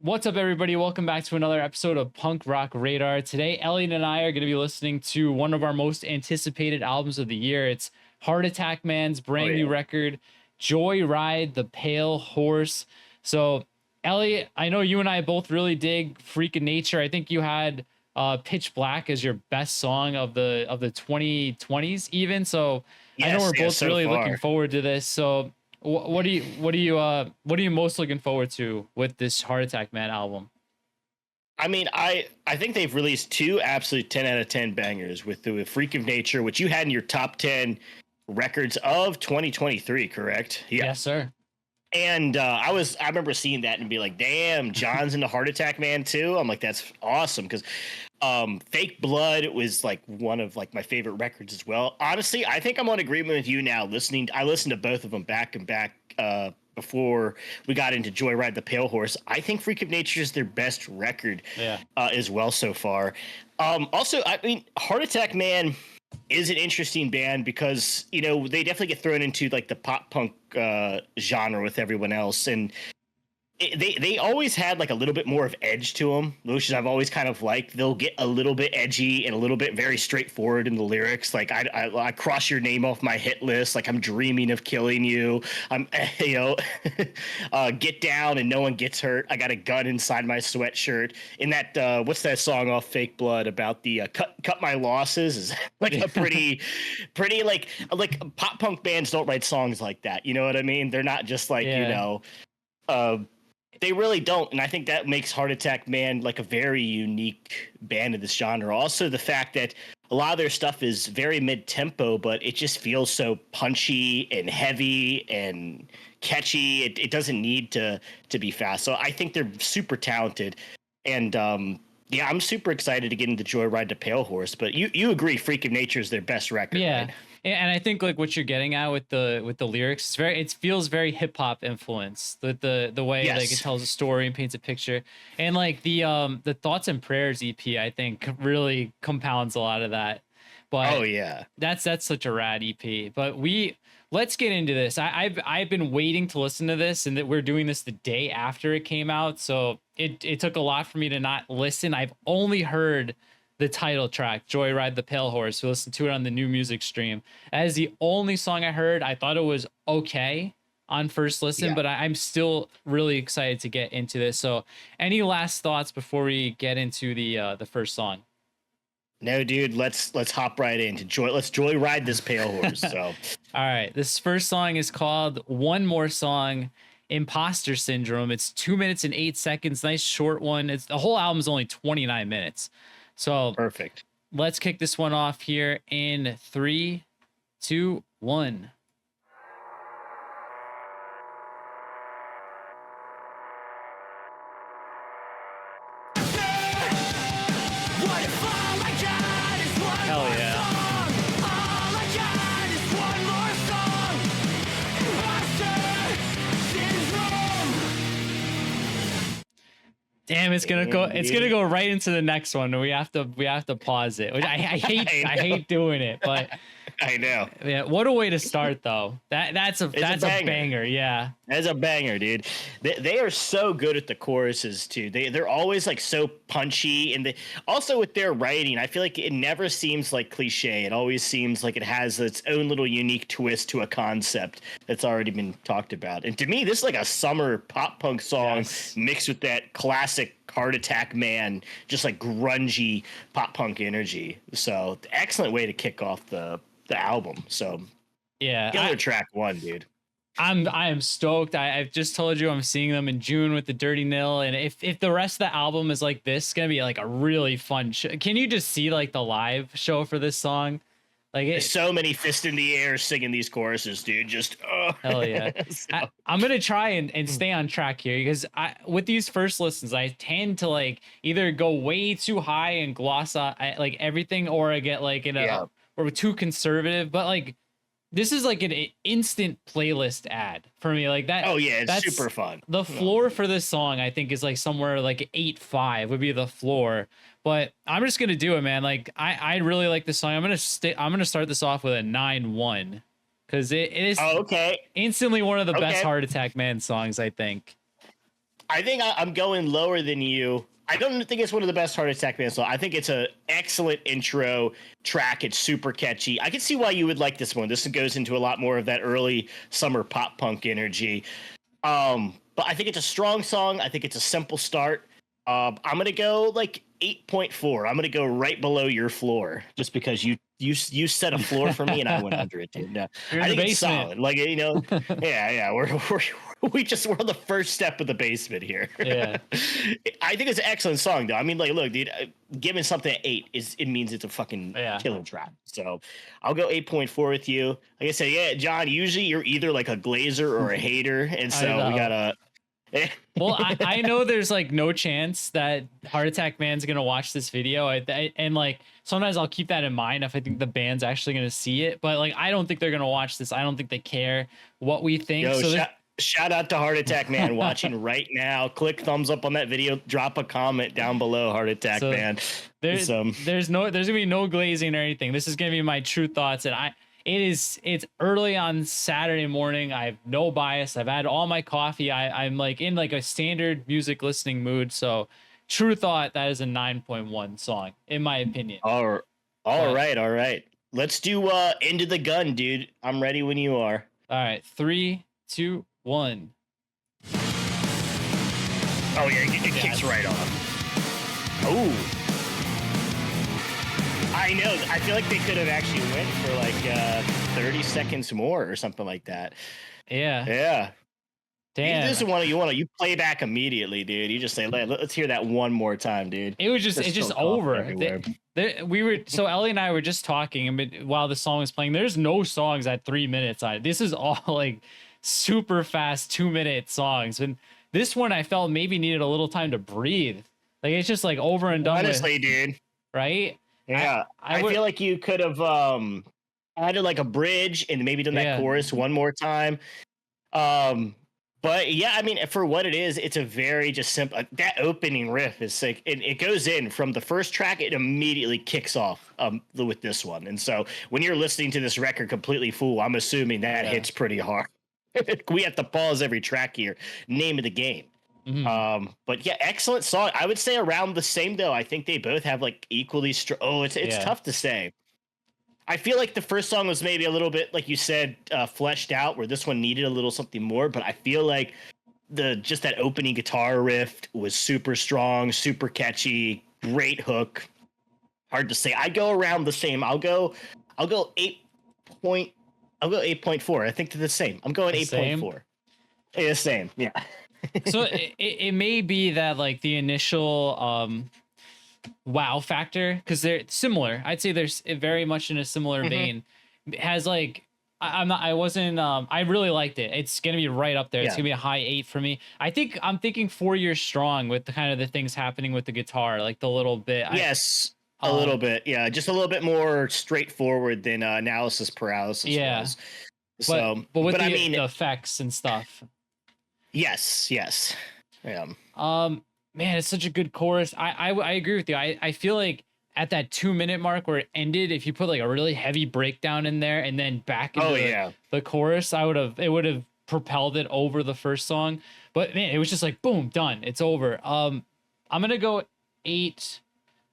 What's up, everybody? Welcome back to another episode of Punk Rock Radar. Today, Elliot and I are going to be listening to one of our most anticipated albums of the year. It's Heart Attack Man's brand new record, Joyride, the Pale Horse. So, Elliot, I know you and I both really dig Freak of Nature. I think you had Pitch Black as your best song of the 2020s, even. So, I know we're both so really far. looking forward to this. So, what are you most looking forward to with this Heart Attack Man album? I mean, I think they've released two absolute 10 out of 10 bangers with the Freak of Nature, which you had in your top 10 records of 2023, correct? Yeah. Yes, sir. And I remember seeing that and be like, damn, John's into Heart Attack Man too. I'm like, that's awesome. Cause Fake Blood was like one of like my favorite records as well. Honestly, I think I'm on agreement with you now. I listened to both of them back and back before we got into Joyride the Pale Horse. I think Freak of Nature is their best record as well so far. Also, I mean, Heart Attack Man is an interesting band because, you know, they definitely get thrown into like the pop punk genre with everyone else. And they always had like a little bit more of edge to them, which I've always kind of liked. They'll get a little bit edgy and a little bit very straightforward in the lyrics. Like I cross your name off my hit list. Like I'm dreaming of killing you. I'm, get down and no one gets hurt. I got a gun inside my sweatshirt. In that, what's that song off Fake Blood about the cut my losses? Is like a pretty like pop punk bands don't write songs like that. You know what I mean? They're not just like, they really don't, and I think that makes Heart Attack Man like a very unique band of this genre. Also, the fact that a lot of their stuff is very mid-tempo, but it just feels so punchy and heavy and catchy. It doesn't need to be fast. So I think they're super talented, and I'm super excited to get into Joyride to Pale Horse. But you agree, Freak of Nature is their best record, yeah. Right? And I think like what you're getting at with the lyrics, it feels very hip hop influenced. The way like it tells a story and paints a picture, and like the Thoughts and Prayers EP, I think really compounds a lot of that. But that's such a rad EP. But let's get into this. I've been waiting to listen to this, and that we're doing this the day after it came out, so it took a lot for me to not listen. I've only heard the title track, Joyride the Pale Horse. We listened to it on the new music stream. That is the only song I heard. I thought it was okay on first listen, but I'm still really excited to get into this. So any last thoughts before we get into the first song? No, dude, let's hop right into let's joyride this Pale Horse. So all right, this first song is called One More Song, Imposter Syndrome. It's 2 minutes and 8 seconds. Nice short one. The whole album's only 29 minutes. So perfect. Let's kick this one off here in 3, 2, 1. Hell yeah. Damn, it's gonna go right into the next one. We have to pause it. Which I hate doing it, but I know. Yeah, what a way to start though. That's a banger. Yeah. That's a banger, dude. They are so good at the choruses too. They're always like so punchy, and also with their writing, I feel like it never seems like cliche. It always seems like it has its own little unique twist to a concept that's already been talked about. And to me, this is like a summer pop punk song mixed with that classic Heart Attack Man, just like grungy pop punk energy. So excellent way to kick off the album. So killer track one, dude. I am stoked. I've just told you I'm seeing them in June with the Dirty Nil, and if the rest of the album is like this, it's gonna be like a really fun show. Can you just see like the live show for this song? Like there's so many fists in the air singing these choruses, dude. Just hell yeah. I'm gonna try and stay on track here because with these first listens, I tend to like either go way too high and gloss on like everything, or I get like or too conservative. But like this is like an instant playlist ad for me. Like that. Oh yeah, it's super fun. The floor for this song, I think, is like somewhere like 8.5 would be the floor. But I'm just gonna do it, man. Like I really like this song. I'm gonna start this off with a 9.1 because it is instantly one of the best Heart Attack Man songs, I think. I think I'm going lower than you. I don't think it's one of the best Heart Attack bands. So I think it's an excellent intro track. It's super catchy. I can see why you would like this one. This goes into a lot more of that early summer pop punk energy. But I think it's a strong song. I think it's a simple start. I'm gonna go like 8.4. I'm gonna go right below your floor, just because you set a floor for me and I went under it, dude. No, You're in I the think it's basement. solid. Like, you know, yeah. We're we're on the first step of the basement here. Yeah. I think it's an excellent song, though. I mean, like, look, dude, giving something at 8 it means it's a fucking killer track. So I'll go 8.4 with you. Like I said, yeah, John. Usually you're either like a glazer or a hater, and so we gotta. Well, I know there's like no chance that Heart Attack Man's gonna watch this video, and like sometimes I'll keep that in mind if I think the band's actually gonna see it. But like I don't think they're gonna watch this. I don't think they care what we think. Yo, so shout out to Heart Attack Man watching right now. Click thumbs up on that video. Drop a comment down below, Heart Attack Man. There's gonna be no glazing or anything. This is gonna be my true thoughts, and it's early on Saturday morning. I have no bias. I've had all my coffee. I'm like in like a standard music listening mood. So true thought, that is a 9.1 song, in my opinion. All right. Let's do Into the Gun, dude. I'm ready when you are. All right. 3, 2, 1. Oh yeah, it kicks right off. Oh. I know. I feel like they could have actually went for like 30 seconds more or something like that. Yeah. Damn. This is one you play back immediately, dude. You just say, let's hear that one more time, dude. It's just over. So Ellie and I were just talking while the song was playing. There's no songs at 3 minutes on it. This is all like super fast 2-minute songs. And this one I felt maybe needed a little time to breathe. Like it's just like over and done. Honestly, dude. Right? Yeah, I feel like you could have added like a bridge and maybe done that chorus one more time. But yeah, I mean, for what it is, it's a very just simple. That opening riff is like it goes in from the first track. It immediately kicks off with this one, and so when you're listening to this record completely full, I'm assuming that hits pretty hard. We have to pause every track here. Name of the game. Mm-hmm. But yeah, excellent song. I would say around the same though. I think they both have like equally strong. Oh, it's tough to say. I feel like the first song was maybe a little bit, like you said, fleshed out, where this one needed a little something more. But I feel like just that opening guitar riff was super strong, super catchy, great hook. Hard to say. I go around the same. I'll go 8.4. I think they're the same. I'm going 8.4. Yeah, the same. Yeah. So it may be that like the initial wow factor, because they're similar. I'd say they're very much in a similar vein. It has like I really liked it. It's gonna be right up there. It's gonna be a high 8 for me. I'm thinking 4 Years Strong with the kind of the things happening with the guitar, like the little bit. Yes. A little bit, yeah, just a little bit more straightforward than Analysis Paralysis was. So, but with the effects and stuff. Yes. Yeah. Man, it's such a good chorus. I agree with you. I feel like at that 2-minute mark where it ended, if you put like a really heavy breakdown in there and then back into the chorus, it would have propelled it over the first song. But man, it was just like boom, done. It's over. I'm gonna go 8.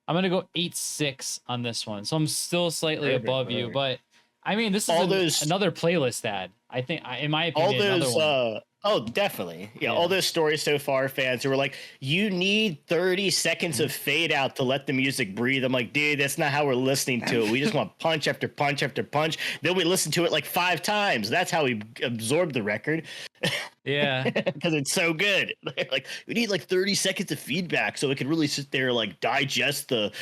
I'm gonna go 8.6 on this one. So I'm still slightly above you, but I mean, this is another playlist ad. I think, in my opinion, another one. Oh, definitely. Yeah, all those Stories So Far fans who were like, you need 30 seconds of fade out to let the music breathe. I'm like, dude, that's not how we're listening to it. We just want punch after punch after punch. Then we listen to it like 5 times. That's how we absorb the record. Yeah. Because it's so good. Like, we need like 30 seconds of feedback so we could really sit there and like digest the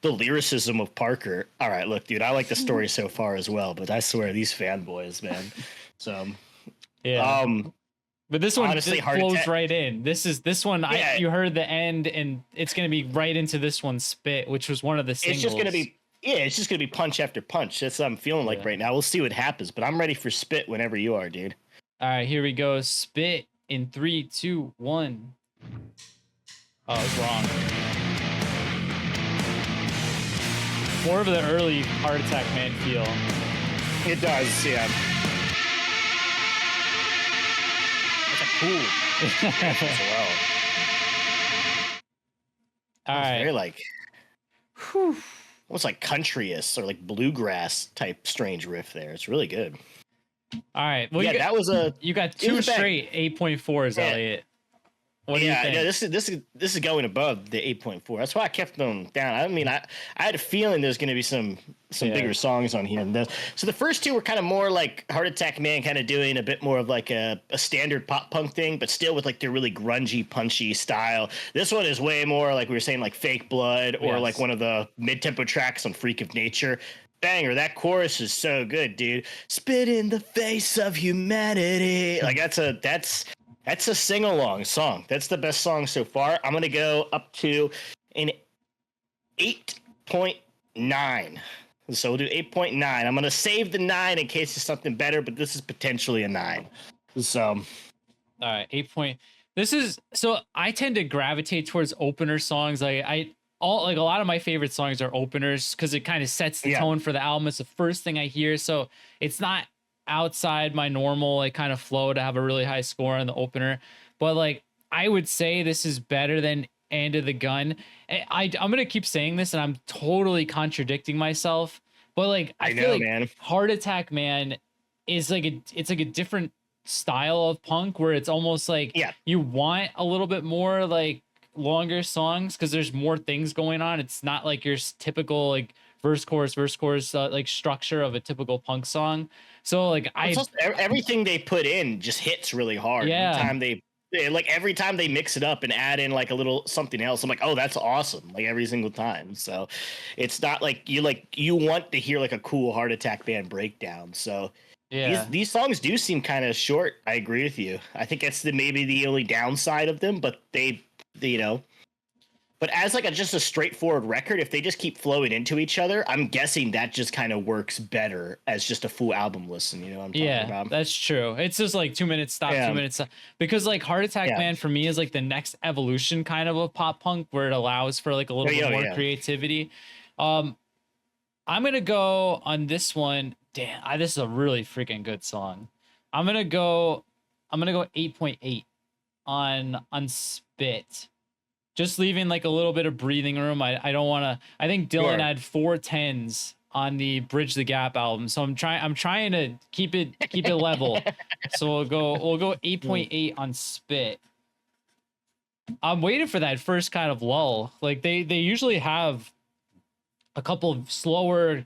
lyricism of Parker. All right, look, dude, I like the Story So Far as well, but I swear these fanboys, man. So, yeah. But this one honestly flows right in. This one, you heard the end, and it's gonna be right into this one, Spit, which was one of the singles. It's just gonna be punch after punch. That's what I'm feeling like right now. We'll see what happens, but I'm ready for Spit whenever you are, dude. All right, here we go. Spit in 3, 2, 1. Oh, I was wrong. More of the early Heart Attack Man feel. It does, yeah. Cool. As well. All It's right. very like, Whew. almost like countryist or like bluegrass type strange riff there. It's really good. All right. Well, Yeah, that was a you got it was two a bang. straight 8.4s, Yeah, Elliot. What do you yeah, no, think? this is going above the 8.4. That's why I kept them down. I mean, I had a feeling there's going to be some Yeah. bigger songs on here. So the first two were kind of more like Heart Attack Man, kind of doing a bit more of like a standard pop punk thing, but still with like their really grungy, punchy style. This one is way more like we were saying, like Fake Blood, or like Yes. one of the mid tempo tracks on Freak of Nature. Banger! That chorus is so good, dude. Spit in the face of humanity. Like that's a sing along song. That's the best song so far. I'm gonna go up to an 8.9. So we'll do 8.9. I'm gonna save the 9 in case it's something better, but this is potentially a 9. So All right, 8 point. This is so I tend to gravitate towards opener songs. I all like a lot of my favorite songs are openers because it kind of sets the yeah, tone for the album. It's the first thing I hear, so it's not outside my normal like kind of flow to have a really high score on the opener. But like I would say this is better than End of the Gun. I'm gonna keep saying this, and I'm totally contradicting myself. But like I I feel know, like man. Heart Attack Man is like it's like a different style of punk where it's almost like Yeah, you want a little bit more like longer songs because there's more things going on. It's not like your typical like verse chorus like structure of a typical punk song. So like it's also, everything they put in just hits really hard. Yeah, Like every time they mix it up and add in like a little something else, I'm like, oh, that's awesome! Like every single time. So it's not like you want to hear like a cool Heart Attack Band breakdown. So yeah, these songs do seem kind of short. I agree with you. I think that's maybe the only downside of them, but they but as like just a straightforward record, if they just keep flowing into each other, I'm guessing that just kind of works better as just a full album listen. You know what I'm talking yeah, about? that's true. It's just like 2 minutes stop, Yeah, 2 minutes stop. Because like Heart Attack yeah, Man for me is like the next evolution kind of pop punk where it allows for like a little bit oh, more yeah. creativity. Um, I'm gonna go on this one. Damn, this is a really freaking good song. I'm gonna go. I'm gonna go 8.8 on Spit. Just leaving like a little bit of breathing room. I don't want to. I think Dylan Sure. had 4 10s on the Bridge the Gap album, so I'm trying to keep it level. So we'll go 8.8 on Spit. I'm waiting for that first kind of lull. Like they usually have a couple of slower,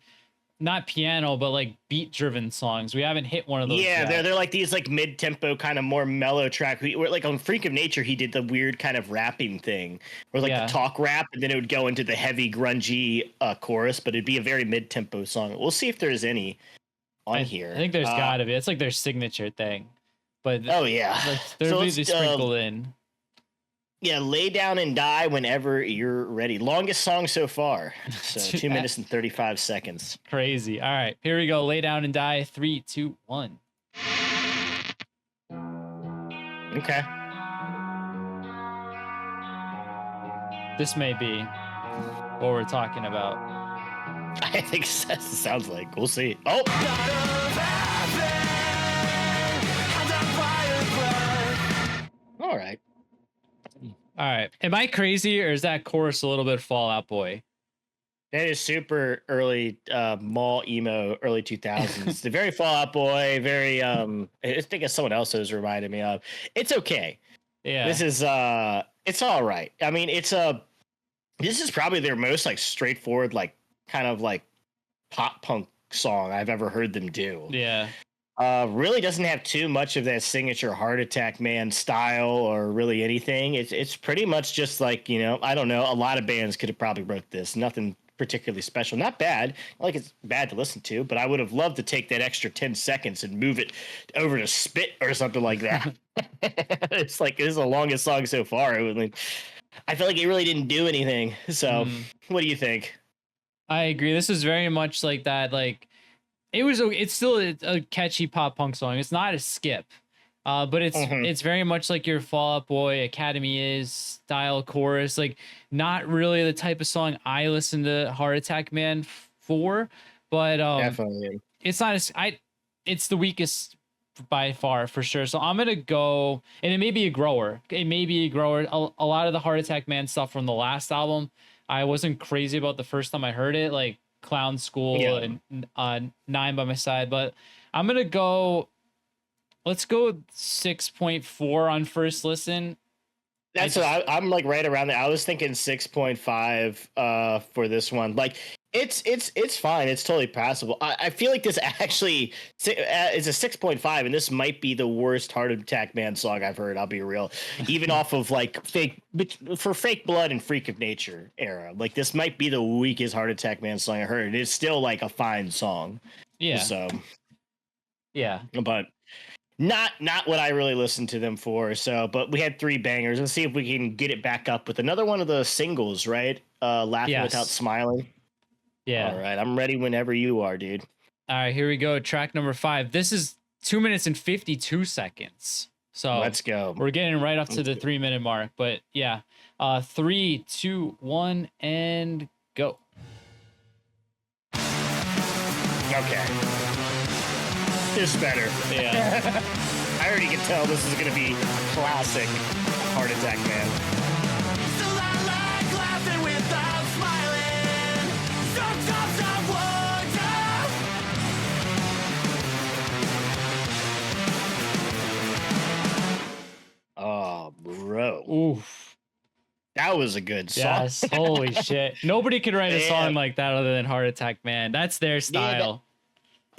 not piano, but like beat driven songs. We haven't hit one of those Yeah, yet. they're like these like mid tempo kind of more mellow track. Like on Freak of Nature, he did the weird kind of rapping thing, where like the Yeah. talk rap, and then it would go into the heavy grungy chorus, but it'd be a very mid tempo song. We'll see if there's any on I here. think there's gotta be. It's like their signature thing. But Oh yeah. like So there'll be let's the sprinkled in. yeah, lay down and die whenever you're ready. Longest song so far. So 2 minutes and 35 seconds. Crazy. All right, here we go. Lay down and die. 3, 2, 1. Okay. This may be what we're talking about. I think that sounds like. We'll see. Oh. All right. All right. Am I crazy or is that chorus a little bit Fall Out Boy? That is super early mall emo, early 2000s. The very Fall Out Boy, very I think it's someone else who's reminded me of. It's okay. Yeah. This is it's all right. I mean, this is probably their most like straightforward, like kind of like pop punk song I've ever heard them do. Yeah. Really doesn't have too much of that signature Heart Attack Man style or really anything. It's pretty much just like, I don't know. A lot of bands could have probably wrote this. Nothing particularly special. Not bad. Not like it's bad to listen to, but I would have loved to take that extra 10 seconds and move it over to Spit or something like that. It's like, this is the longest song so far. It was like, I feel like it really didn't do anything. So what do you think? I agree. This is very much like that. Like it's still a catchy pop punk song. It's not a skip. But it's very much like your Fall Out Boy, Academy is style chorus. Like not really the type of song I listen to Heart Attack Man for, but Definitely. it's not it's the weakest by far for sure. So I'm gonna go, and it may be a grower. It may be a grower. A lot of the Heart Attack Man stuff from the last album, I wasn't crazy about the first time I heard it, like Clown School and Nine by My Side. But I'm gonna go. Let's go 6.4 on first listen. That's what I'm like right around there. I was thinking 6.5 for this one. Like it's fine. It's totally passable. I feel like this actually is a 6.5, and this might be the worst Heart Attack Man song I've heard. I'll be real. Even off of like Fake Blood and Freak of Nature era. Like this might be the weakest Heart Attack Man song I heard. It's still like a fine song. Yeah. So yeah. But not what I really listened to them for. So, but we had 3 bangers. Let's see if we can get it back up with another one of the singles, right? Laughing Without Smiling. Yeah. All right, I'm ready whenever you are, dude. All right, here we go. Track number 5. This is 2 minutes and 52 seconds. So let's go. We're getting right up to the 3-minute mark. But yeah, 3, 2, 1, and go. Okay. This better. Yeah. I already can tell this is gonna be classic Heart Attack Man. Still I like laughing without smiling. Sometimes I wonder. Oh, bro. Oof. That was a good song. Yes. Holy shit. Nobody could write a song like that other than Heart Attack Man. That's their style.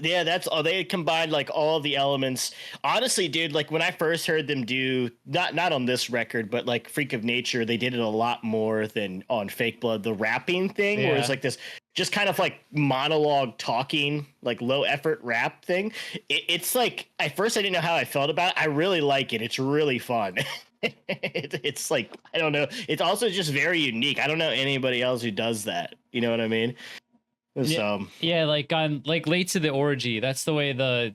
Yeah, that's all. They combined like all of the elements. Honestly, dude, like when I first heard them do not on this record, but like Freak of Nature, they did it a lot more than on Fake Blood, the rapping thing, where it's like this just kind of like monologue talking, like low effort rap thing. It's like at first I didn't know how I felt about it. I really like it. It's really fun. It's like, I don't know. It's also just very unique. I don't know anybody else who does that. You know what I mean? So yeah, like on like Late to the Orgy. That's the way the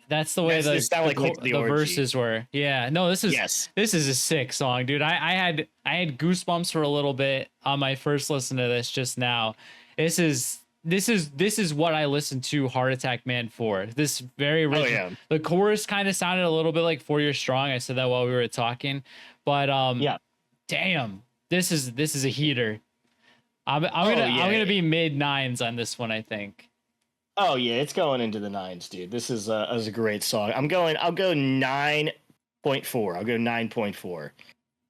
That's the way the verses were. Yeah, no, this is a sick song, dude. I had goosebumps for a little bit on my first listen to this just now. This is what I listened to Heart Attack Man for. This very original. The chorus kind of sounded a little bit like 4 Years Strong. I said that while we were talking, but damn, this is a heater. I'm gonna be mid 9s on this one, I think. Oh yeah, it's going into the 9s, dude. This is a great song. I'll go 9.4. I'll go 9.4.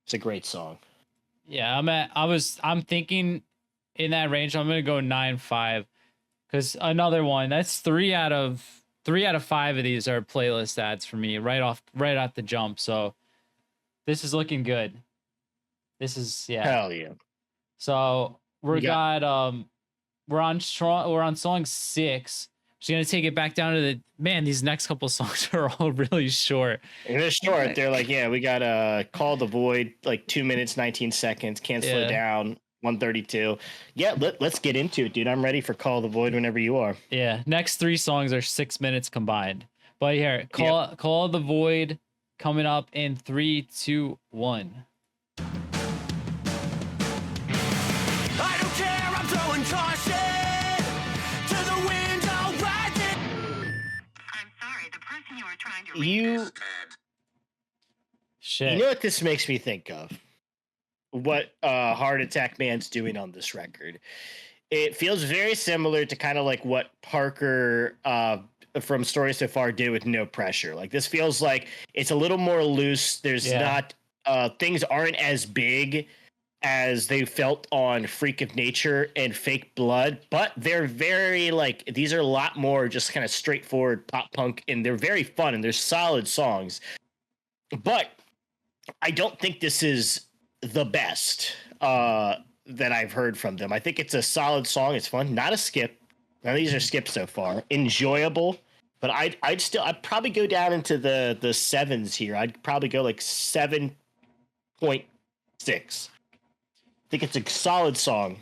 It's a great song. Yeah, I'm thinking in that range. I'm gonna go 9.5 because another one that's 3 out of 5 of these are playlist ads for me right off the jump. So this is looking good. This is hell yeah. So we're on song 6. Just gonna take it back down to these next couple songs are all really short. They're short. They're like, we got Call the Void, like 2 minutes, 19 seconds, Can't Slow Down, 132. Yeah, let's get into it, dude. I'm ready for Call the Void whenever you are. Yeah, next 3 songs are 6 minutes combined. But here, Call the Void coming up in 3, 2, 1. Shit. You know what this makes me think of? What Heart Attack Man's doing on this record. It feels very similar to kind of like what Parker from Story So Far did with No Pressure. Like this feels like it's a little more loose. There's not things aren't as big as they felt on Freak of Nature and Fake Blood, but they're very like, these are a lot more just kind of straightforward pop punk, and they're very fun and they're solid songs. But I don't think this is the best that I've heard from them. I think it's a solid song. It's fun. Not a skip. None of these are skips so far. Enjoyable. But I'd probably go down into the 7s here. I'd probably go like 7.6. I think it's a solid song.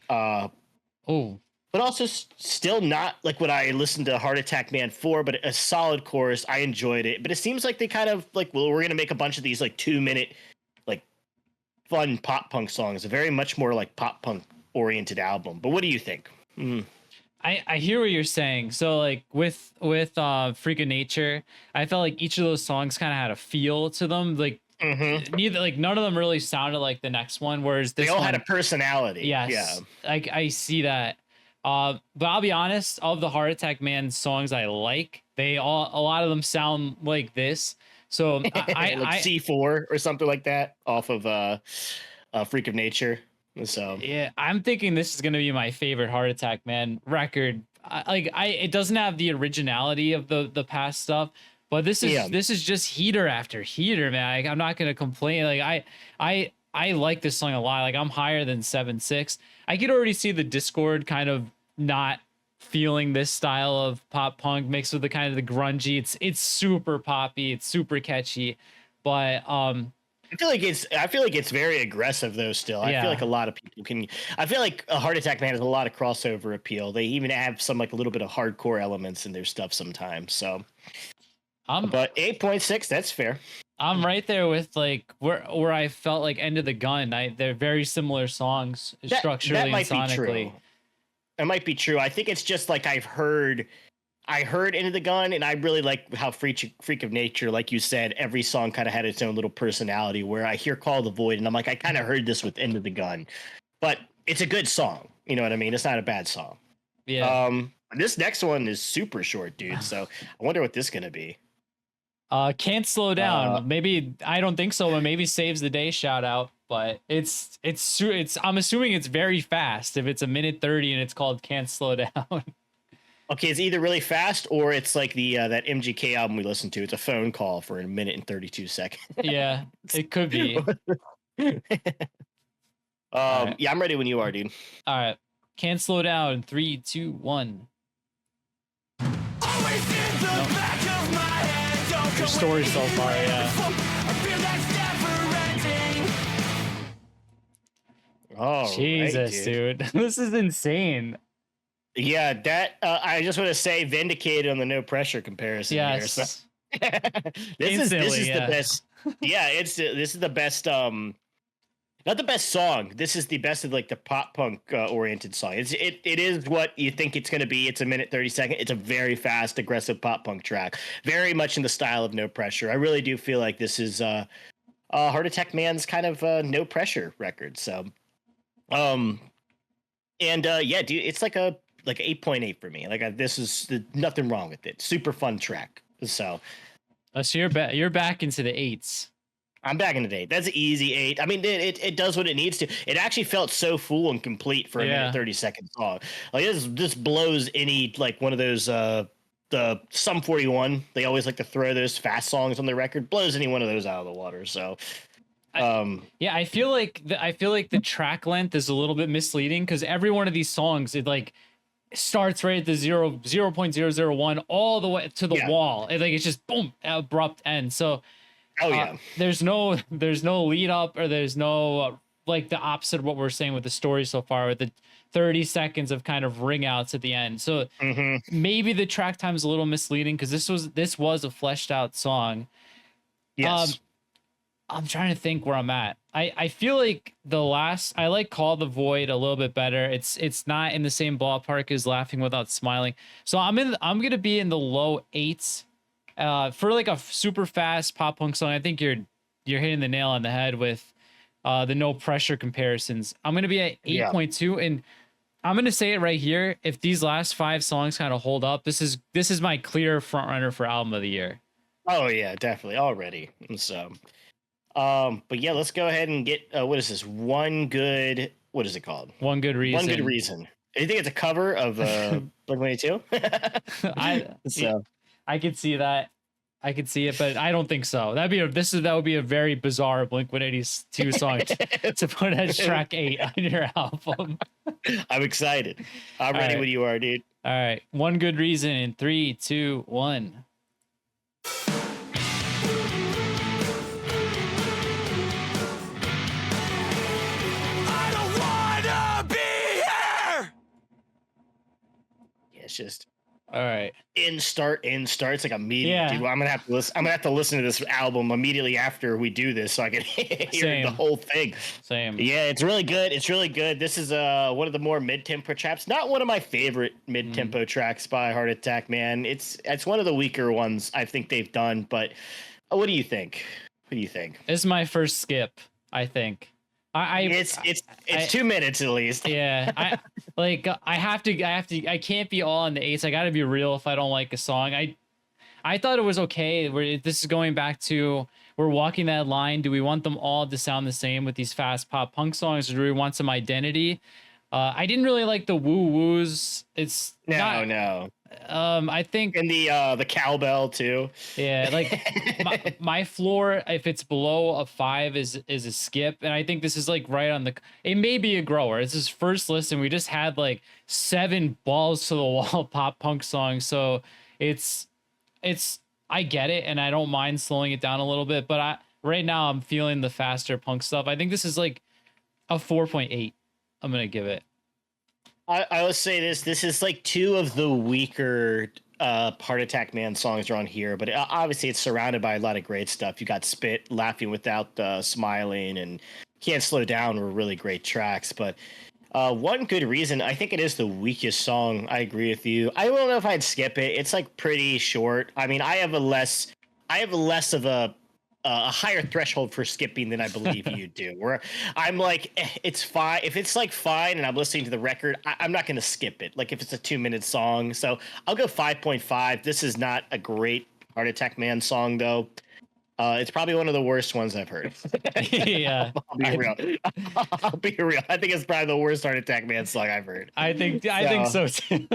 But also still not like what I listened to Heart Attack Man for, but a solid chorus. I enjoyed it. But it seems like they kind of like, well, we're going to make a bunch of these like 2-minute, like fun pop punk songs. A very much more like pop punk oriented album. But what do you think? I hear what you're saying. So like with Freak of Nature, I felt like each of those songs kind of had a feel to them. Like neither like none of them really sounded like the next one. Whereas They this all one, had a personality. Yeah. yes, like I see that. But I'll be honest, of the Heart Attack Man songs I like, they all a lot of them sound like this. So Like C4 or something like that off of Freak of Nature. So yeah, I'm thinking this is gonna be my favorite Heart Attack Man record. It doesn't have the originality of the past stuff, but this is just heater after heater, man. I'm not gonna complain. Like I like this song a lot. Like I'm higher than 7.6. I could already see the Discord kind of not feeling this style of pop punk mixed with the kind of the grungy. It's super poppy. It's super catchy, but I feel like it's very aggressive though still. I feel like a lot of people can I feel like a Heart Attack Man has a lot of crossover appeal. They even have some like a little bit of hardcore elements in their stuff sometimes. So but 8.6, that's fair. I'm right there with like where I felt like End of the Gun. They're very similar songs structurally and sonically. That might be true. I think it's just like I heard Into the Gun, and I really like how Freak of Nature, like you said, every song kind of had its own little personality. Where I hear Call the Void, and I'm like, I kind of heard this with Into the Gun, but it's a good song. You know what I mean? It's not a bad song. Yeah. This next one is super short, dude. So I wonder what this is gonna be. Can't Slow Down. Maybe I don't think so, but maybe Saves the Day shout out. But it's I'm assuming it's very fast if it's a minute 30 and it's called Can't Slow Down. Okay, it's either really fast or it's like the that MGK album we listened to. It's a phone call for a minute and 32 seconds. Yeah, it could be. Right. Yeah, I'm ready when you are, dude. All right, Can't Slow Down. 3, 2, 1. Always in the back of my head. Don't Your story so far, yeah. I feel that's never ending. Oh, Jesus, right, dude. This is insane. Yeah, that I just want to say vindicated on the no pressure comparison. Yes. Here, so. this is the best. Yeah, this is the best. Not the best song. This is the best of like the pop punk oriented song. It is what you think it's going to be. It's a minute 30 second. It's a very fast, aggressive pop punk track. Very much in the style of No Pressure. I really do feel like this is Heart Attack Man's kind of no pressure record. So, yeah, dude, it's like 8.8 for me. Like this is nothing wrong with it. Super fun track. So you're back into the 8s. I'm back in the 8. That's an easy 8. I mean, it does what it needs to. It actually felt so full and complete for a minute 30-second song. Like this blows any like one of those the Sum 41. They always like to throw those fast songs on the record. Blows any one of those out of the water. So. I feel like the track length is a little bit misleading because every one of these songs it like starts right at the 0.001 all the way to the wall. It's just boom, abrupt end. So there's no lead up or there's no like the opposite of what we're saying with the story so far with the 30 seconds of kind of ring outs at the end. So maybe the track time is a little misleading because this was a fleshed out song. Yes. I'm trying to think where I'm at. I feel like I like Call the Void a little bit better. It's not in the same ballpark as Laughing Without Smiling. So I'm gonna be in the low 8s. For like a super fast pop punk song, I think you're hitting the nail on the head with the no pressure comparisons. I'm gonna be at 8.2, and I'm gonna say it right here. If these last 5 songs kind of hold up, this is my clear front runner for album of the year. Oh yeah, definitely already. So. But yeah, let's go ahead and get what is this? What is it called? One Good Reason. One Good Reason. Do you think it's a cover of Blink-182? I could see that. I could see it, but I don't think so. That would be a very bizarre Blink-182 song to put as track 8 on your album. I'm excited. I'm ready when you are, dude. All right. One Good Reason in 3, 2, 1. It's just All right. In start. It's like immediate, Yeah. dude. I'm gonna have to listen. I'm gonna have to listen to this album immediately after we do this, so I can hear the Same. whole thing. Same. Yeah, it's really good. It's really good. This is one of the more mid-tempo tracks. Not one of my favorite mid-tempo tracks by Heart Attack, man. It's one of the weaker ones I think they've done. But what do you think? What do you think? This is my first skip, I think. It's 2 minutes at least. Yeah, I can't be all on the eights. I got to be real if I don't like a song. I thought it was okay. This is going back to, we're walking that line. Do we want them all to sound the same with these fast pop punk songs, or do we want some identity? I didn't really like the woo woos. It's no. I think, And the cowbell too. yeah, like my floor, if it's below a 5, is a skip, and I think this is like right on the. It may be a grower. It's his first listen. We just had like 7 balls to the wall pop punk songs, so it's I get it, and I don't mind slowing it down a little bit, but right now I'm feeling the faster punk stuff. I think this is like a 4.8. I'm gonna give it. I will say this is like 2 of the weaker Heart Attack Man songs are on here, but obviously it's surrounded by a lot of great stuff. You got Spit, Laughing Without Smiling, and Can't Slow Down were really great tracks. But one good reason, I think it is the weakest song. I agree with you. I don't know if I'd skip it. It's like pretty short. I mean, I have less of a higher threshold for skipping than I believe you do. Where I'm like, it's fine. If it's like fine and I'm listening to the record, I'm not going to skip it. Like if it's a 2-minute song. So I'll go 5.5. This is not a great Heart Attack Man song, though. It's probably one of the worst ones I've heard. Yeah, I'll be real. I'll be real. I think it's probably the worst Heart Attack Man song I've heard. I think so too.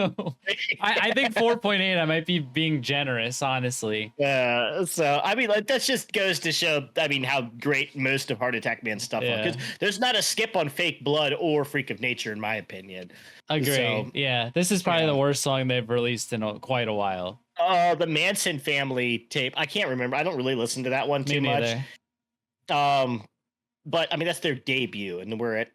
I think 4.8. I might be being generous, honestly. So I mean, like, that just goes to show, I mean, how great most of Heart Attack Man stuff are. Because there's not a skip on Fake Blood or Freak of Nature, in my opinion. Agree. So, yeah, this is probably the worst song they've released in quite a while. The Manson Family tape. I can't remember. I don't really listen to that one too much. But I mean, that's their debut, and we're at,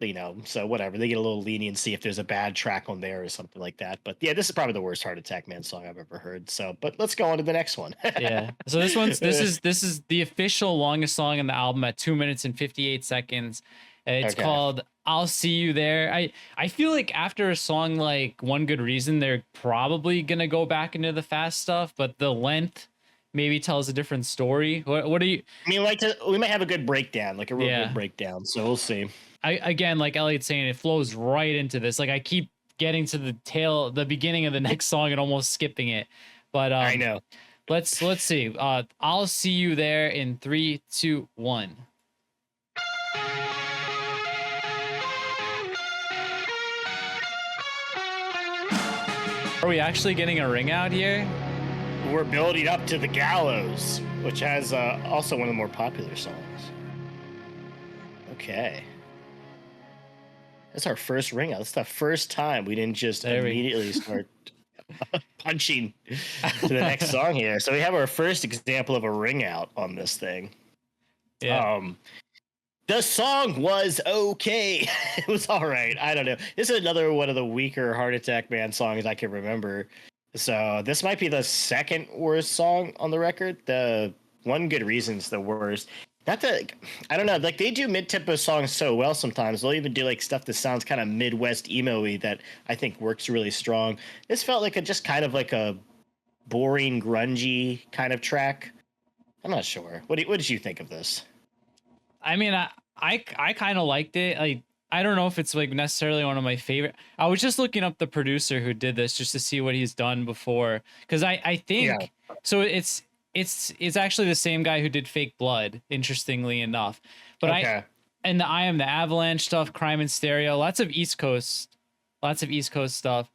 so whatever. They get a little leniency if there's a bad track on there or something like that. But yeah, this is probably the worst Heart Attack Man song I've ever heard. So, but let's go on to the next one. Yeah. So this is the official longest song in the album at 2 minutes and 58 seconds. It's called I'll See You There. I feel like after a song like One Good Reason, they're probably gonna go back into the fast stuff, but the length maybe tells a different story. What do you? I mean, we might have a good breakdown, like a real good breakdown. So we'll see. Again, like Elliot's saying, it flows right into this. Like I keep getting to the beginning of the next song and almost skipping it. But I know. Let's see. I'll See You There in 3, 2, 1. Are we actually getting a ring out here? We're building up to the gallows, which has also one of the more popular songs. Okay. That's our first ring out. That's the first time we didn't just immediately start punching to the next song here. So we have our first example of a ring out on this thing. Yeah. The song was okay. It was all right. I don't know. This is another one of the weaker Heart Attack Man songs I can remember. So this might be the second worst song on the record. The One Good Reason's the worst. I don't know. Like, they do mid-tempo songs so well sometimes. They'll even do like stuff that sounds kind of Midwest emo-y that I think works really strong. This felt like just kind of like a boring, grungy kind of track. I'm not sure. What did you think of this? I mean, I kind of liked it. I don't know if it's like necessarily one of my favorite. I was just looking up the producer who did this just to see what he's done before, because I think so. It's actually the same guy who did Fake Blood, interestingly enough. But and the I Am the Avalanche stuff, Crime in Stereo, lots of East Coast stuff.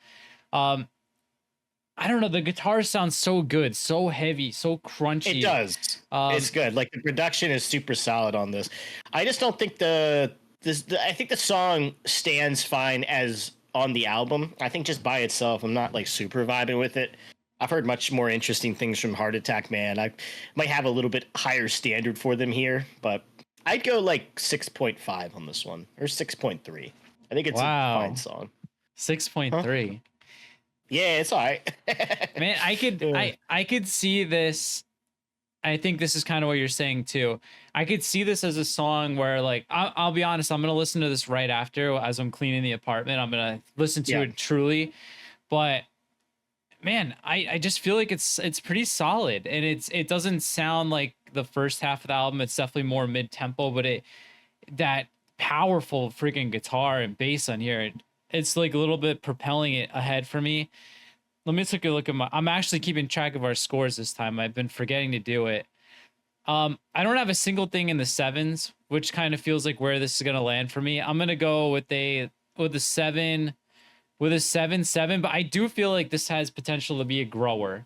I don't know. The guitar sounds so good, so heavy, so crunchy. It does. It's good. Like, the production is super solid on this. I just don't think I think the song stands fine as on the album. I think just by itself, I'm not like super vibing with it. I've heard much more interesting things from Heart Attack Man. I might have a little bit higher standard for them here, but I'd go like 6.5 on this one, or 6.3. I think it's a fine song. 6.3. Yeah, it's all right. Man, I could see this. I think this is kind of what you're saying too. I could see this as a song where, like, I'll be honest, I'm gonna listen to this right after as I'm cleaning the apartment. I'm gonna listen to Yeah, it truly, but man, I just feel like it's pretty solid, and it doesn't sound like the first half of the album. It's definitely more mid tempo, but that powerful freaking guitar and bass on here, it's like a little bit propelling it ahead for me. Let me take a look at I'm actually keeping track of our scores this time. I've been forgetting to do it. I don't have a single thing in the sevens, which kind of feels like where this is gonna land for me. I'm gonna go with a 7, with a 7-7, but I do feel like this has potential to be a grower.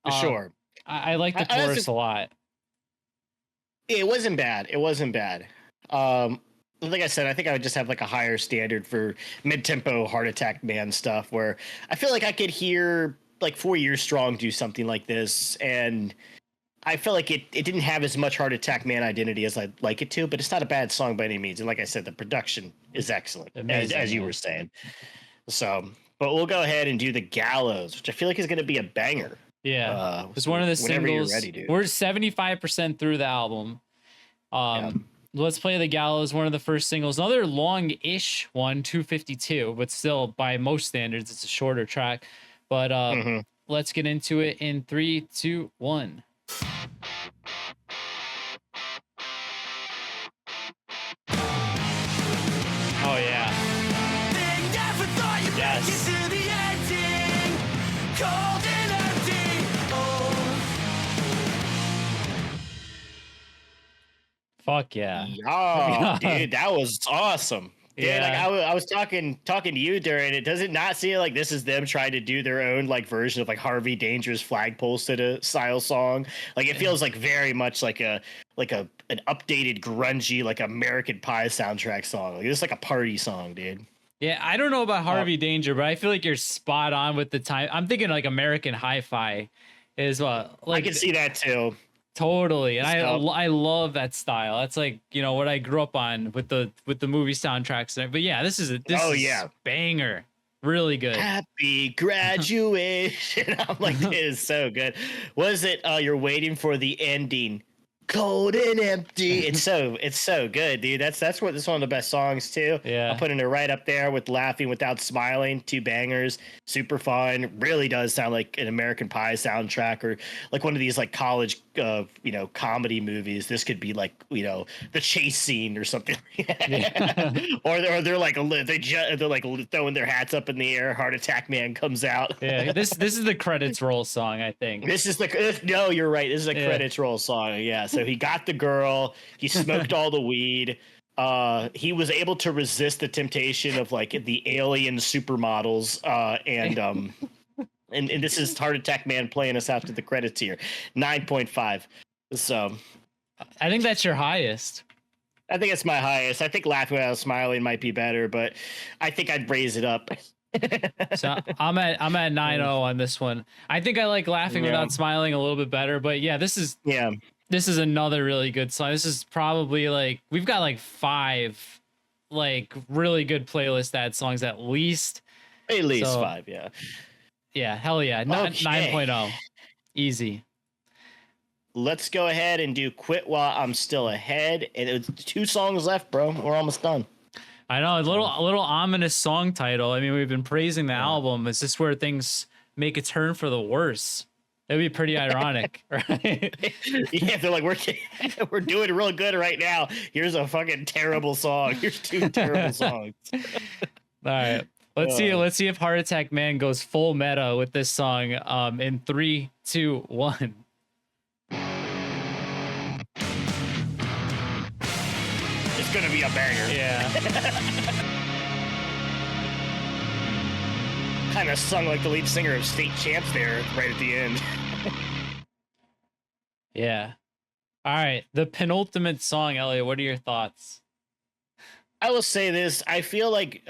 for sure. I like the chorus a lot. It wasn't bad. It wasn't bad. Like I said, I think I would just have like a higher standard for mid-tempo Heart Attack Man stuff, where I feel like I could hear like 4 Years Strong do something like this, and I felt like it didn't have as much Heart Attack Man identity as I'd like it to, but it's not a bad song by any means. And like I said, the production is excellent, Amazing, as you were saying. So, but we'll go ahead and do The Gallows, which I feel like is going to be a banger. Yeah, it's one of the singles. You're ready, dude. We're 75% through the album. Let's play The Gallows, one of the first singles. Another long-ish one, 2:52, but still, by most standards, it's a shorter track. But let's get into it in 3, 2, 1. Oh yeah. Yes. Fuck yeah. Oh, dude, that was awesome. Yeah, Yeah. like I was talking to you during it. Does it not seem like this is them trying to do their own like version of like Harvey Danger's Flagpole style song? Like it feels like very much like an updated grungy like American Pie soundtrack song. Like it's like a party song, dude. Yeah, I don't know about Harvey Danger, but I feel like you're spot on with the time. I'm thinking like American Hi-Fi as well. Like I can see that too. Totally. And I love that style. That's like, what I grew up on with the movie soundtracks. But yeah, this is banger. Really good. Happy graduation. I'm like, it is so good. Was it you're waiting for the ending? Cold and empty. It's so good, dude. That's what this is one of the best songs too. Yeah. I'm putting it right up there with Laughing Without Smiling. 2 bangers, super fun. Really does sound like an American Pie soundtrack or like one of these like college comedy movies. This could be like, the chase scene or something. Yeah. or they're like they're like throwing their hats up in the air. Heart Attack Man comes out. Yeah. This is the credits roll song, I think. No, you're right. This is a credits roll song. Yeah. So he got the girl. He smoked all the weed. He was able to resist the temptation of like the alien supermodels. And this is Heart Attack Man playing us after the credits here. 9.5. So I think that's your highest. I think it's my highest. I think Laughing Without Smiling might be better, but I think I'd raise it up. So I'm at 9.0 on this one. I think I like Laughing Without Smiling a little bit better, but yeah, this is another really good song. This is probably like we've got like 5 like really good playlist ad songs at least. At least 5, yeah. Yeah, hell yeah. 9.0. Easy. Let's go ahead and do Quit While I'm Still Ahead. And it's 2 songs left, bro. We're almost done. I know, a little ominous song title. I mean, we've been praising the album. Is this where things make a turn for the worse? That'd be pretty ironic, right? Yeah, they're like, we're doing real good right now. Here's a fucking terrible song. Here's 2 terrible songs. All right. Let's see if Heart Attack Man goes full meta with this song in 3, 2, 1. It's gonna be a banger. Yeah. Kind of sung like the lead singer of State Champs there right at the end. Yeah. All right. The penultimate song, Elliot. What are your thoughts? I will say this. I feel like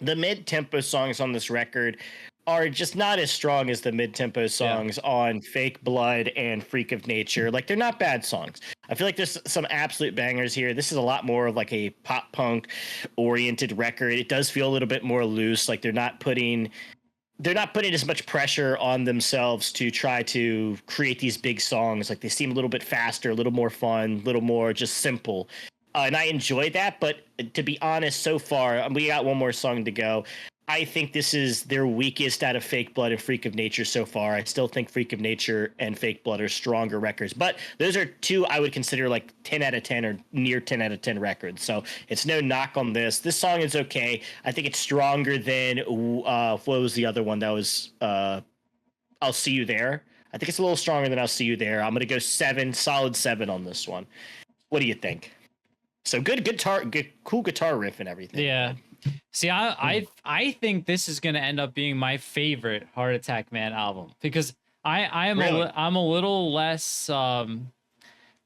the mid-tempo songs on this record are just not as strong as the mid-tempo songs on Fake Blood and Freak of Nature. Like, they're not bad songs. I feel like there's some absolute bangers here. This is a lot more of like a pop punk oriented record. It does feel a little bit more loose. Like they're not putting they're not putting as much pressure on themselves to try to create these big songs. Like they seem a little bit faster, a little more fun, a little more just simple. And I enjoy that. But to be honest, so far, we got one more song to go. I think this is their weakest out of Fake Blood and Freak of Nature so far. I still think Freak of Nature and Fake Blood are stronger records, but those are two I would consider like 10 out of 10 or near 10 out of 10 records. So it's no knock on this. This song is okay. I think it's stronger than what was the other one that was I'll See You There. I think it's a little stronger than I'll See You There. I'm going to go 7, solid 7 on this one. What do you think? So good guitar, good, cool guitar riff and everything. Yeah. See, I think this is gonna end up being my favorite Heart Attack Man album because I'm a little less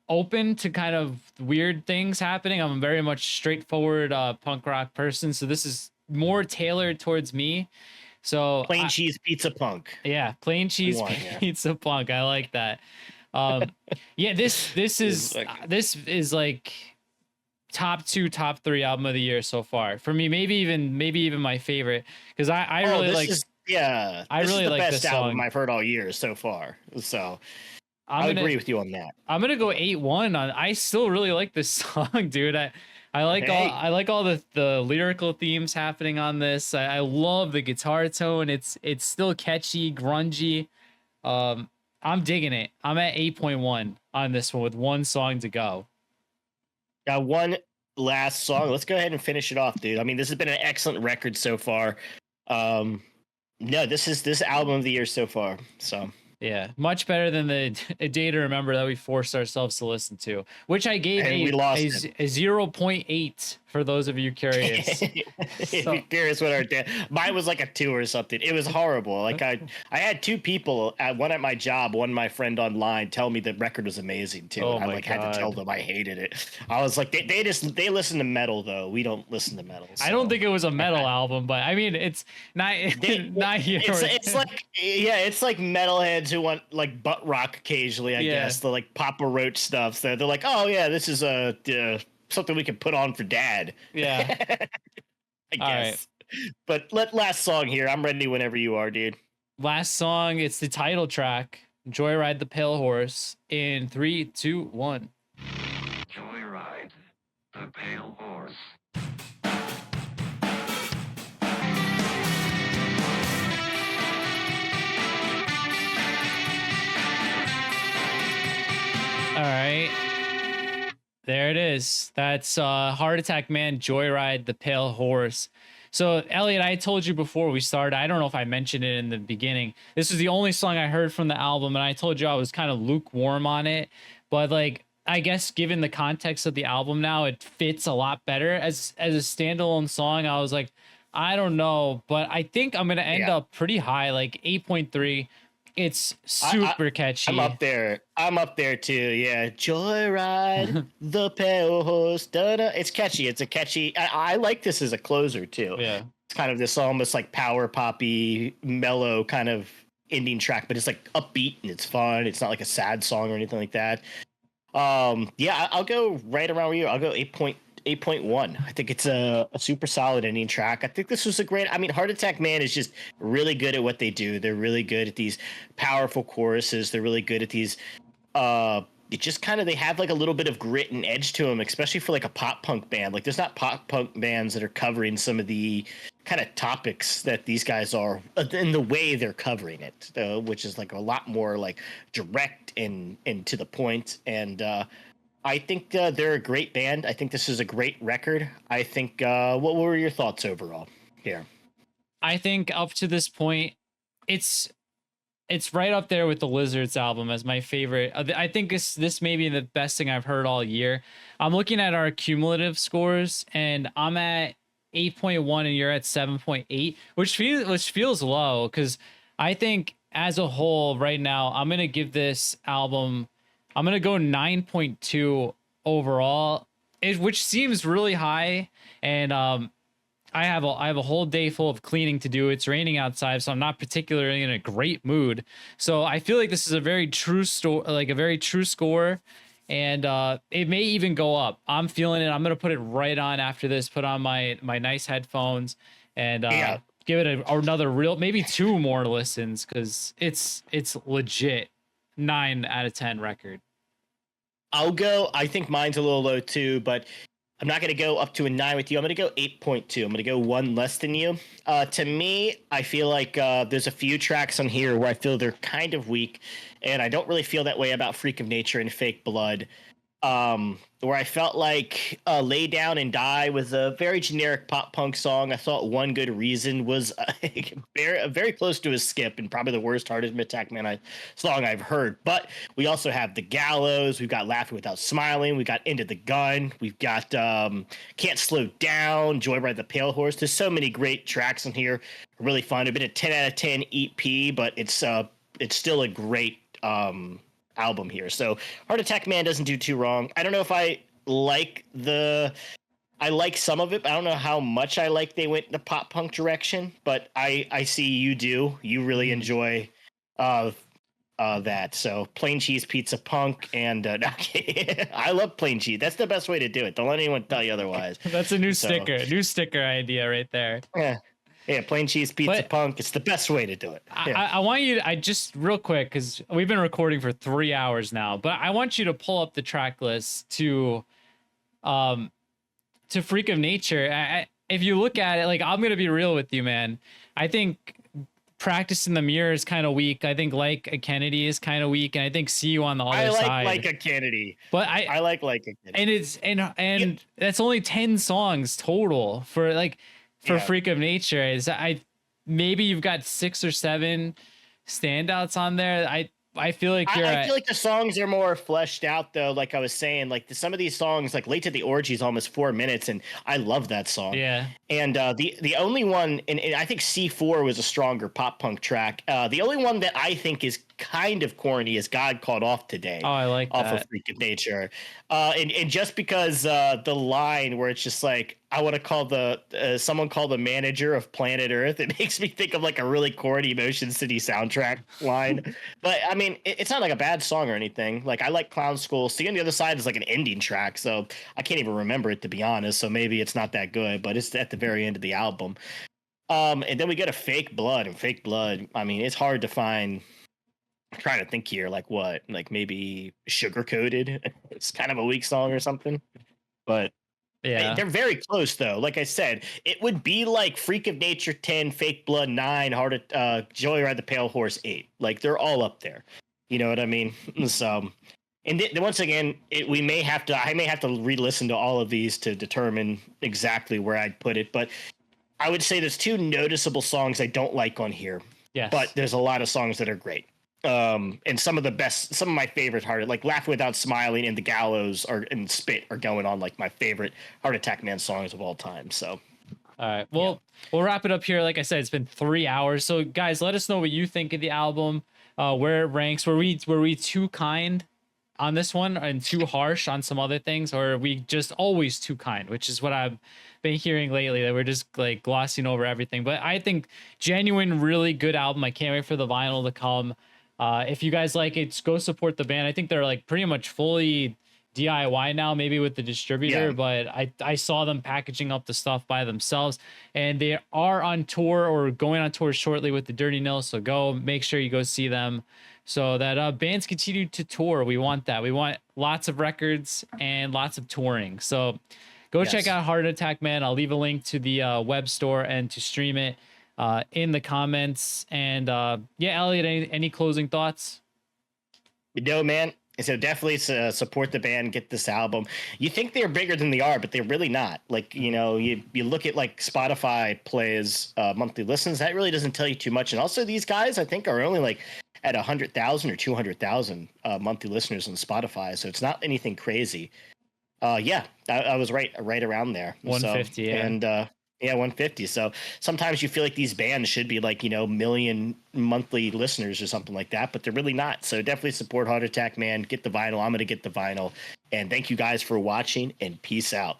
open to kind of weird things happening. I'm a very much straightforward punk rock person, so this is more tailored towards me. So plain cheese pizza punk. Yeah, plain cheese pizza punk. I like that. Yeah, this is like top 2, top 3 album of the year so far for me. Maybe even my favorite because I really like. I really like the best album I've heard all year so far. So I agree with you on that. I'm gonna go 8-1 on. I still really like this song, dude. I like all the lyrical themes happening on this. I love the guitar tone. It's still catchy, grungy. I'm digging it. I'm at 8.1 on this one with one song to go. Got one last song. Let's go ahead and finish it off, dude. I mean, this has been an excellent record so far. No, this album of the year so far. So yeah, much better than the A Day to Remember that we forced ourselves to listen to, which I gave a 0.8 for those of you curious. If you're curious what mine was like a 2 or something. It was horrible. Like I had 2 people, one at my job, one my friend online, tell me the record was amazing too. Oh, and I had to tell them I hated it. I was like, they listen to metal though. We don't listen to metal. So. I don't think it was a metal album, but I mean it's not here. It's like it's like metalheads who want like butt rock occasionally, I guess. The like Papa Roach stuff. So they're like, oh yeah, this is something we can put on for dad. Yeah. I guess. Right. But last song here. I'm ready whenever you are, dude. Last song, it's the title track, Joyride the Pale Horse, in 3, 2, 1. Joyride the Pale Horse. All right. There it is. That's Heart Attack Man, Joyride, The Pale Horse. So, Elliot, I told you before we started, I don't know if I mentioned it in the beginning. This is the only song I heard from the album, and I told you I was kind of lukewarm on it. But, like, I guess given the context of the album now, it fits a lot better. As a standalone song, I was like, I don't know. But I think I'm going to end up pretty high, like 8.3. It's super catchy. I'm up there too. Yeah. Joyride, the Pale Horse. Da-da. It's catchy. It's a catchy. I like this as a closer too. Yeah. It's kind of this almost like power poppy, mellow kind of ending track, but it's like upbeat and it's fun. It's not like a sad song or anything like that. Yeah, I'll go right around where you. I'll go 8.1. I think it's a super solid ending track. I think this was a great. I mean, Heart Attack Man is just really good at what they do. They're really good at these powerful choruses. They're really good at these. It just kind of they have like a little bit of grit and edge to them, especially for like a pop punk band. Like there's not pop punk bands that are covering some of the kind of topics that these guys are in the way they're covering it, which is like a lot more like direct and to the point. And I think they're a great band. I think this is a great record. I think what were your thoughts overall here? I think up to this point, it's right up there with the Lizards album as my favorite. I think this may be the best thing I've heard all year. I'm looking at our cumulative scores, and I'm at 8.1, and you're at 7.8, which feels low because I think as a whole right now, I'm gonna give this album. I'm gonna go 9.2 overall, which seems really high. And I have a whole day full of cleaning to do. It's raining outside, so I'm not particularly in a great mood. So I feel like this is a very true score, and it may even go up. I'm feeling it. I'm gonna put it right on after this. Put on my nice headphones and give it another real, maybe 2 more listens, because it's legit 9 out of 10 record. I'll go. I think mine's a little low too, but I'm not going to go up to a 9 with you. I'm going to go 8.2. I'm going to go 1 less than you. To me, I feel like there's a few tracks on here where I feel they're kind of weak, and I don't really feel that way about Freak of Nature and Fake Blood. Where I felt like Lay Down and Die was a very generic pop punk song. I thought One Good Reason was very close to a skip and probably the worst Heart Attack Man song I've heard. But we also have The Gallows. We've got Laughing Without Smiling. We got Into the Gun. We've got Can't Slow Down, Joyride the Pale Horse. There's so many great tracks in here. Really fun. It's been a 10 out of 10 EP, but it's still a great album here. So Heart Attack Man doesn't do too wrong. I don't know if I like some of it, but I don't know how much I like they went in the pop punk direction, but I see you do. You really enjoy that. So Plain Cheese Pizza Punk and I love Plain Cheese. That's the best way to do it. Don't let anyone tell you otherwise. That's a new sticker idea right there. Yeah, Plain Cheese Pizza Punk. It's the best way to do it. Yeah. I want you to, just real quick, because we've been recording for 3 hours now, but I want you to pull up the track list to Freak of Nature. If you look at it, like, I'm going to be real with you, man. I think Practice in the Mirror is kind of weak. I think Like a Kennedy is kind of weak. And I think See You on the Other Side. I like a Kennedy. But I like a Kennedy. And that's only 10 songs total for Freak of Nature. Maybe you've got 6 or 7 standouts on there. I feel like I feel like the songs are more fleshed out though. Like I was saying, like some of these songs, like Late to the Orgy is almost 4 minutes, and I love that song. Yeah. And the only one, and I think C4 was a stronger pop punk track. The only one that I think is kind of corny is God Called Off Today. Oh, I like that. Off of Freak of Nature. And just because the line where it's just like, I want to call someone call the manager of planet Earth. It makes me think of like a really corny Motion City soundtrack line. But I mean, it's not like a bad song or anything. Like I like Clown School. See on the Other Side is like an ending track. So I can't even remember it, to be honest. So maybe it's not that good, but it's at the very end of the album. And then we get a Fake Blood, and Fake Blood, I mean, it's hard to find. I'm trying to think here, like what? Like maybe Sugar Coated. It's kind of a weak song or something. But yeah, they're very close though. Like I said, it would be like Freak of Nature 10, Fake Blood 9, Joyride the Pale Horse 8. Like they're all up there. You know what I mean? So, and once again, I may have to re-listen to all of these to determine exactly where I'd put it. But I would say there's 2 noticeable songs I don't like on here. Yes. But there's a lot of songs that are great. And some of my favorite like Laughing Without Smiling and The Gallows and Spit are going on like my favorite Heart Attack Man songs of all time. So all right, well, we'll wrap it up here. Like I said, it's been 3 hours, so guys, let us know what you think of the album, where it ranks. Were we too kind on this one and too harsh on some other things, or are we just always too kind, which is what I've been hearing lately, that we're just like glossing over everything? But I think genuine, really good album. I can't wait for the vinyl to come. If you guys like it, go support the band. I think they're like pretty much fully DIY now, maybe with the distributor, but I saw them packaging up the stuff by themselves, and they are on tour or going on tour shortly with the Dirty Nil. So go make sure you go see them so that bands continue to tour. We want that. We want lots of records and lots of touring. So go check out Heart Attack Man. I'll leave a link to the web store and to stream it in the comments. And Elliot, any closing thoughts? No, man. So definitely support the band, get this album. You think they're bigger than they are, but they're really not. Like, you know, you look at like Spotify plays monthly listens. That really doesn't tell you too much. And also these guys, I think, are only like at 100,000 or 200,000 monthly listeners on Spotify. So it's not anything crazy. I was right around there. 150, so, and 150. So sometimes you feel like these bands should be like, you know, million monthly listeners or something like that, but they're really not. So definitely support Heart Attack Man. Get the vinyl. I'm going to get the vinyl. And thank you guys for watching, and peace out.